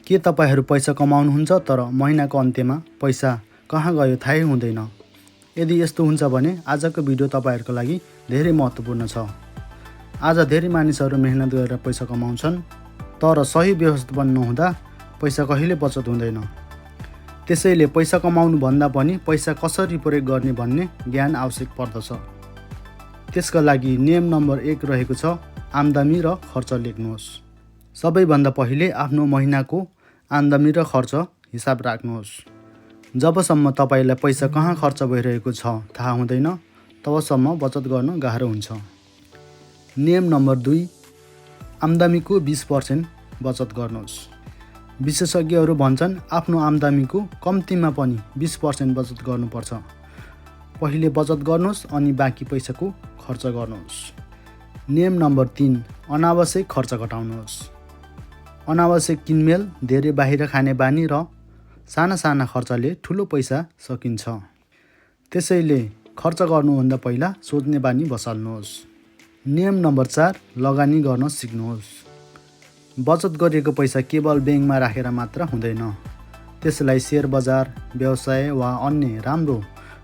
के तपाईहरू पैसा कमाउनुहुन्छ तर महिनाको अन्त्यमा पैसा कहाँ गयो थाहै हुँदैन? यदि यस्तो हुन्छ भने आजको भिडियो तपाईहरूको लागि धेरै महत्त्वपूर्ण छ। आज धेरै मानिसहरू मेहनत गरेर पैसा कमाउँछन् तर सही व्यवस्थापन नहुँदा पैसा कहिले बचत हुँदैन। त्यसैले पैसा कमाउनु भन्दा पनि पैसा कसरी प्रयोग गर्ने भन्ने ज्ञान आवश्यक पर्दछ। त्यसका लागि नियम नम्बर 1 रहेको छ आम्दानी र खर्च लेख्नुहोस्। सबैभन्दा पहिले आफ्नो महिनाको आम्दानी र खर्च हिसाब राख्नुहोस्। जबसम्म तपाईलाई पैसा कहाँ खर्च भइरहेको छ थाहा हुँदैन तबसम्म बचत गर्न गाह्रो हुन्छ। नियम नम्बर 2 आम्दानीको 20% बचत गर्नुहोस्। विशेषज्ञहरू भन्छन् आफ्नो आम्दानीको कम्तीमा पनि 20% बचत गर्नुपर्छ। पहिले बचत गर्नुहोस् अनि बाँकी पैसाको खर्च गर्नुहोस्। नियम नम्बर 3 अनावश्यक खर्च घटाउनुहोस्। अनावश्यक किनमेल, धेरै बाहिर खाने बानी र साना खर्चले ठुलो पैसा सकिन्छ। त्यसैले खर्च गर्नुभन्दा पहिला सोच्ने बानी बसाल्नुहोस्। नियम नम्बर 4 लगानी गर्न सिक्नुहोस्। बचत गरिएको पैसा केवल ब्याङ्कमा राखेर मात्र हुँदैन। त्यसलाई सेयर बजार, व्यवसाय वा अन्य राम्रो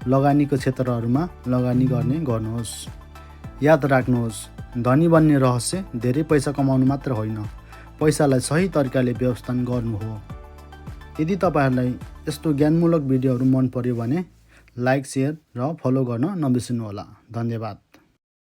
लगानीको क्षेत्रहरूमा लगानी गर्नुहोस्। याद राख्नुहोस्, धनी बन्ने रहस्य धेरै पैसा कमाउनु मात्र होइन, पैसालाई सही तरिकाले व्यवस्थापन गर्नु हो। यदि तपाईहरूलाई यस्तो ज्ञानमूलक भिडियोहरू मन पर्यो भने लाइक, सेयर र फलो गर्न नबिर्सनुहोला। धन्यवाद।